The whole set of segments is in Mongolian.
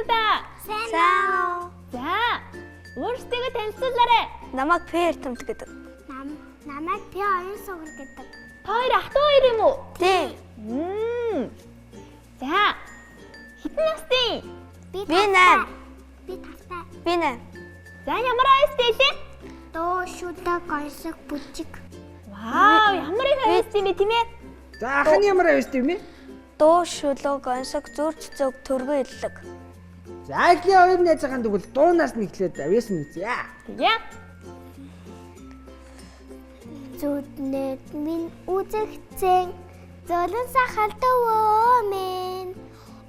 байцгаана. Сайн. За. Өөрсдөө танилцуулаарай. Намайг Пэр Томт гэдэг. Намайг П оюун сугар гэдэг. Та хоёр ах トゥ хоёр юм уу? Тийм. За. Хэдэн настай? Би 8. Би 5. Би 8. За ямар аюустай лээ? Доо шүдэг гонсог бүжиг. Вау, ямар их аюустай юм бэ тийм ээ? За ахын ямар аюустай юм бэ? Дуу шүлэг онсог зүрч зөв төргөө иллэг. За Айклийн хоёр найзаахан тэгвэл дуунаас нь эхлээд авьяасан үзье. Тэгээ. Зүднэт минь үзэгцэн золон сахал дөвөө минь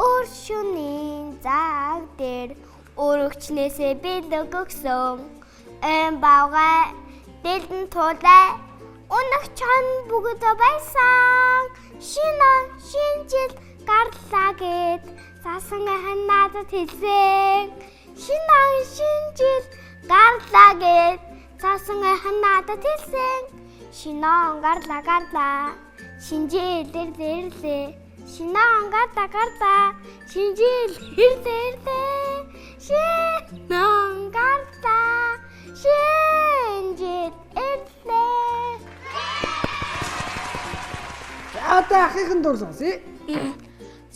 өр шөнийн заг дээр өргөчнээсээ бэлэг өгсөн эм бавга дэлдэн тулай өнөх чон бүгд байсан шинжил гарлаа гэд засан хэн надад хэлсэн шинжил гарлаа гэд засан хэн надад хэлсэн шинон гарлаа шинжил ирлээ шинон гарлаа шинжил ирлээ шинон гарлаа шинжил ирлээ. За одоо ахын дуу сонсъё.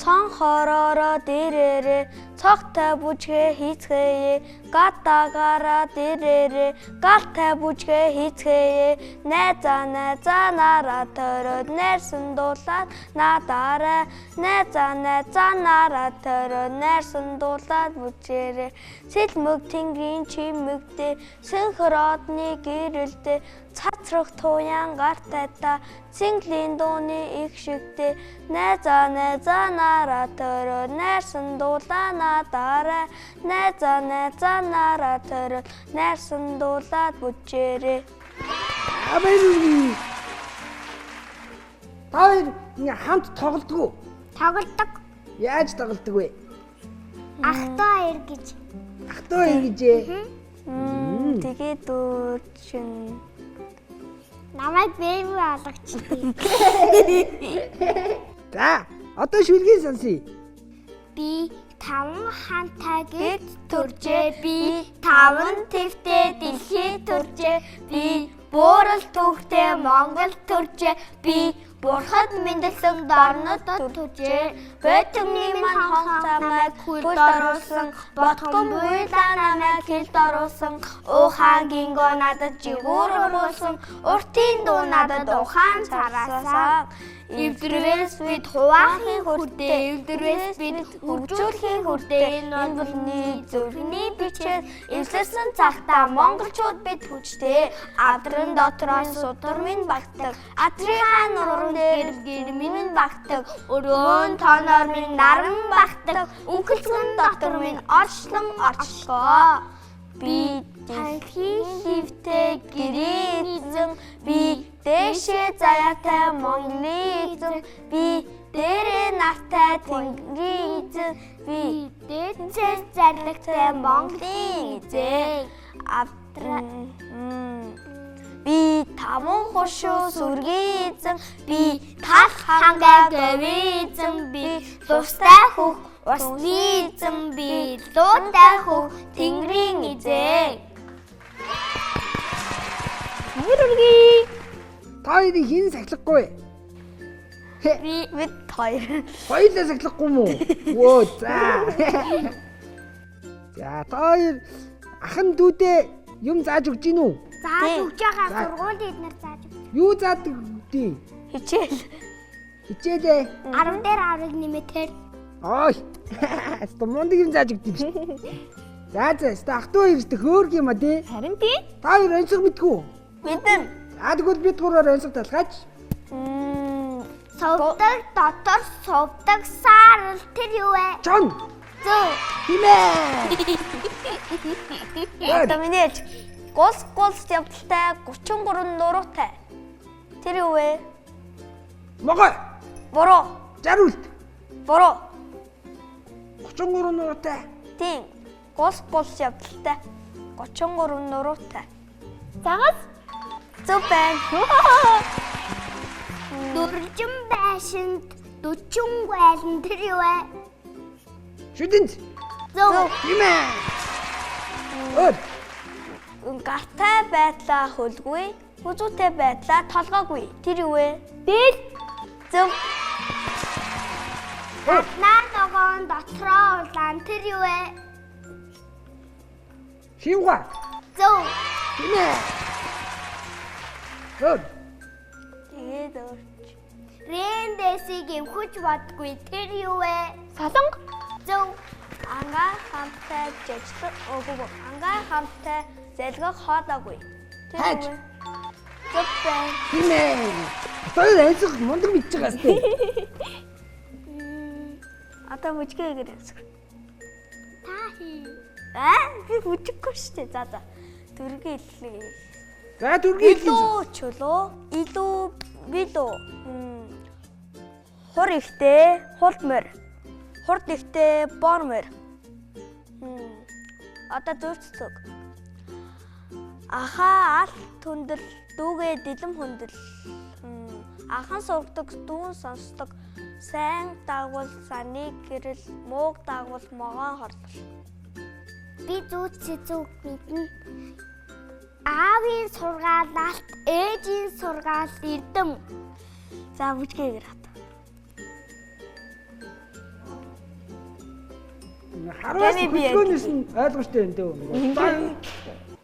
Цон хоророо дээрээ цогтой бүжгээ хийцгээе гатагаараа дээрээ галтай бүжгээ хийцгээе найзаа нараа төрөд нэрсэн дуулаад надаараа найзаа нараа төрөд нэрсэн дуулаад бүжээрээ сэлмөг тэнгэрийн чимэгдээ сэнхэр одны гэрэлдээ цацрах туян гартайта цэнглийн дууны их шигдээ найзаа нараа төрөд нэрсэн дуулаа надаараа найзаа нараа төрөд нэрсэн дуулаад бүжээрээ. Абай. Хоёр ингээ хамт тоглодгоо. Тоглодог. Яаж тоглодог вэ? Ахтай хоёр гэж. Ахтуу ингэж. Тэгээ дүүрчин. Намайг бэби алгачдээ. За одоо шүлгийн сонсъё. Би 5 хантай гэд төржээ би 5 твтэй дэлхий төржээ би буурал түүхтэй Монгол төржээ би бурхад мэндэлсэн дорнод төржээ бэтгний мань хонцамайг хүлд оруулсан ботгон буйлаа намайг хэлд оруулсан ухаагийн гоо надад жигүүр оруулсан уртын дуу надад ухаан цараасан эвдрээс бид хуваахын хүрдээ эвдрээс бид хөгжүүлэхийн хүрдээ энэ бүлний зөвхний бичээс эвлэрсэн цагтаа монголчууд бид хүчтэй адрын дотроос судар минь багтдаг адрынхаа нуруунд гэр минь багтдаг өрөөн тоноор минь наран багтдаг үнхэлцэн дотор минь орчлон орчлоо би танхи хивтэй гэрээ эзэн би дэшээ заяатай Монголын эзэн би дээрээ нартай тэнгэрийн эзэн би дээдсээ зарлагтай Монголын эзэн би таван хошуу сүргийн эзэн би тал хангаа говийн эзэн би тустай хөх усны эзэн би луутай хөх тэнгэрийн эзэн. Мөрөөргий. Та хоёрын хин сахилахгүй. Бид хоёр. Хоёулаа сахилахгүй юм уу? Өө за. За та хоёр ахын дүүдээ юм зааж өгч гин үү? Зааж өгч байгаа сургууль эднэр зааж өгч. Юу заадаг вэ? Хичээл. Хичээлээ. 10 дээр 10-ыг нэмэтээр. Ой. Стомонд юм зааж өгдөг шүү. За ах トゥ хоёрт хөөрг юм а тий. Харин тий. Та хоёр онцгой мэдгүй. Мэдэн. Тэгвэл бид гураар онцгой талхаач. Сувдаг дотор сувдаг саарл тэр юу вэ? Чон. Зөө. Химээ. Одоо миний ээж гулс явдалтай 33 нуруутай. Тэр юу вэ? Могой. Буруу. Жаруулт. Буруу. 33 нуруутай. Тийм. Гулс явдалтай 33 нуруутай. Загас. Зөв байна. Дөржин байшинд 40 гуйлан тэр юу вэ? Шүдэнц. Зөв. Тийм ээ. Өөр. Гартай байдлаа хөлгүй, хүзүүтэй байдлаа толгоогүй. Тэр юу вэ? Дээл. Зөв. Гаднаа ногоон дотроо улаан тэр юу вэ? Шивга. Зөв. Тийм ээ. Өөр. Тэгээд өөр. Рэндесийг эвхэж бодгүй тэр юу вэ? Солонго. Зөв. Ангаа хамттай жижиг ангаа хамттай зэлгэх хоолоогүй. Тэр Хайж. юу вэ? Зөв байна. Тийм ээ. Хоёр айлсах мундаг мэдж байгаа сте. Одоо бүжгээгээр ясах. Та хий. Би бүжиггүй шүү дээ. За. Дүргийн хэллээ. За дүргийн хэлээ. Илүү чулуу, илүү билүү. Хур ихтэй, хулдмөр. Хурд ихтэй, бормор. Одоо зөрчдөг. Ахаа алт хүндэл, дүүгээ дэлэм хүндэл. Ахан сургадаг, дүүн сонсдог. Сайн дагвал саныг гэрэл, мууг дагвал могоон хорлол. Би зүуд цэцүүг мэднэ. Аавын сургаал алт, ээжийн сургаал эрдэм. За бүжгээгээр хат. Хараас хөдөлгөөнөөс нь ойлгомжтой юм дөө.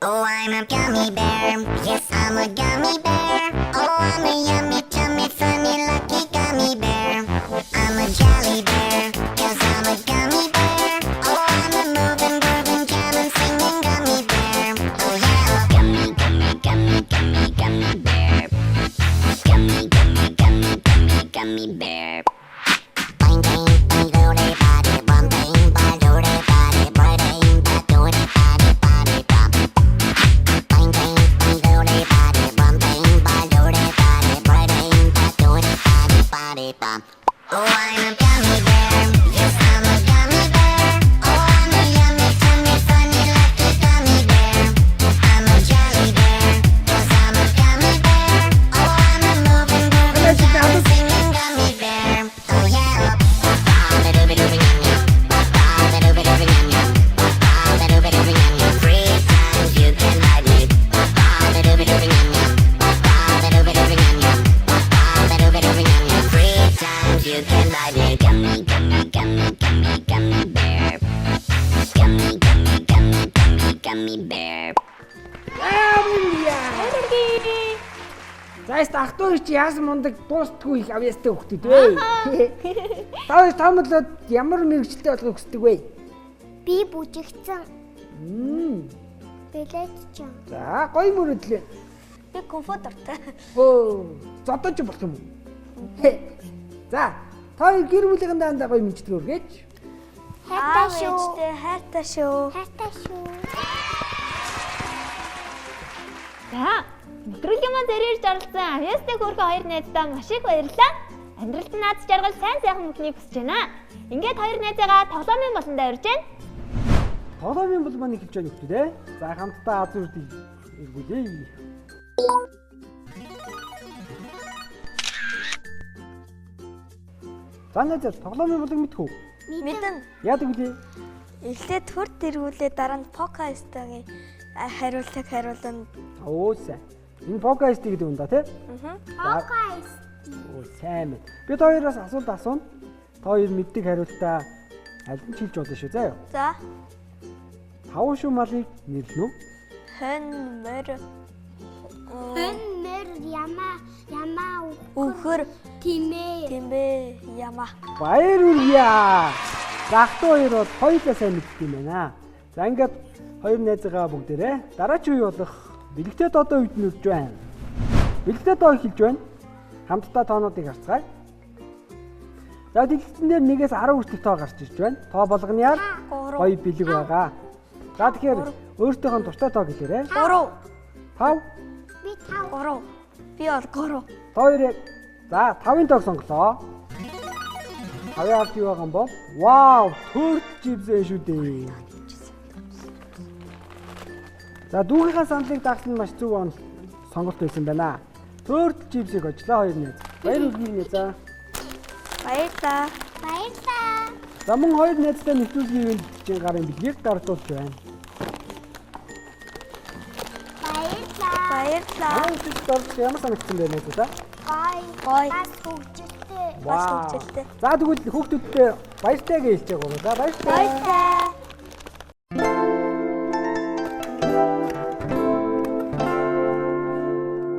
Oh, I'm a gummy bear. Yes, I'm a gummy bear. Oh, I'm a yummy, tummy, funny, lucky gummy bear. I'm a jelly bear. Yes, I'm a gummy bear. Oh, I'm a moving, grooving, jamming, singing gummy bear. Oh, yeah. Gummy, gummy, gummy, gummy, gummy bear. Gummy, gummy, gummy, gummy, gummy bear. Bang, bang, bang, doody, body, bum, bang, bang, doody, body, bang, bang, doody, body, body, bum. Bang, bang, bang, doody, body, bum, bang, bang, doody, body, bang, bang, doody, body, body, bum. Oh, I'm a gummy bear. Yes, I'm a gummy bear. Oh, I'm a yummy, tummy, funny, lucky gummy bear. I'm a jelly bear. Yes, I'm a gummy bear. Oh, I'm a moving, grooving, jamming, singing gummy bear. Oh, yeah. Free times you can ride me. Free times you can ride me. Gummy, gummy, gummy, gummy, gummy bear. Gummy, gummy, gummy, gummy, gummy bear. Хайрурги. Зайс ахтуу чи яасан мундаг дуустгүй их авьяастай хөхтөд вэ? Таа томлоод ямар мэрэгчлээ болгох хүсдэг вэ? Би бүжигцэн. Бэлээдчихэн. За гоё мөрөдлөө. Би компьютертэй. Өө зодож болох юм уу? За та гэр бүлийн даандаа гоё мэддэг өргөөч. Хайртай шүү. Ээжтэй хайртай шүү. Хайртай шүү. За, өдрөгийн маань зэрэг зарласан авьяастай хөрхөө хоёр найздаа маш их баярлалаа. Амьдралд нь наад жаргал сайн сайхан бүхнийг хүсэж байна. Ингээд хоёр найзаагаа тоглоомын болондоо урьж байна. Тоглоомын бол маань эхэлж байна гэдэг ээ. За хамтдаа аз үрдийг эргүүлье. За найзаа тоглоомын болог мэдэх үү? Мэдэн. Яадаг үлээ? Эхлээд хурд дэргүүлээ дараа нь покастагийн хариулан. Өөсөө. Энэ покаст гэдэг юм да тий? Покаст. Оо сайн байна. Бид хоёроос асуулт асууна. Та хоёр мэддэг хариултаа аль нь хэлж болно шүү заа юу? За. Хавуу шүү малыг нэрлэнэ үү? Хэн мөр Мэр ямаа үхэр тимээ. тэмбэ яма. Баяр үргийа. Захтуу хоёроо хоёулаа сайн мэддэг юм байна. За ингээд хоёр найзгаа бүгдээрээ дараагийн үе болох бэлэгтэй доодоо үед нүрж байна. Бэлэгтэй доо эхэлж байна. Хамтдаа тоонуудыг харцгаая. За дэлгэцэн дээр 1-ээс 10 хүртэлх тоо гарч ирж байна. Тоо болгоноор 2 бэлэг байгаа. За тэгэхээр өөртөөхөө дуртай тоо гэлээрэй. 3 5. Би 5. 3. Би бол 3. Та хоёр яг за 5-ын тоог сонголоо. 5-ын авт юу байгаа юм бол? Вау, төрч живсэн шүү дээ. За дүүгийнхаа саналыг дагсан нь маш зөв сонголт байсан байна. Төрч живсийг очлоо хоёр найз. Баяр хүргэе за. Баярлаа. Баярлалаа. За мөн хоёр найзтай нэвтрүүлгийн ивент чинь гарын билгийг гардуулж байна. Баярлалаа. Ямар санагдсан бэ найзаа? Гоё. Бас хөгжилтэй. Бас хөгжилтэй. За тэгвэл хүүхдүүдтэй баяртай гэж хэлж байгаа юм. За баяртай. Баярлалаа.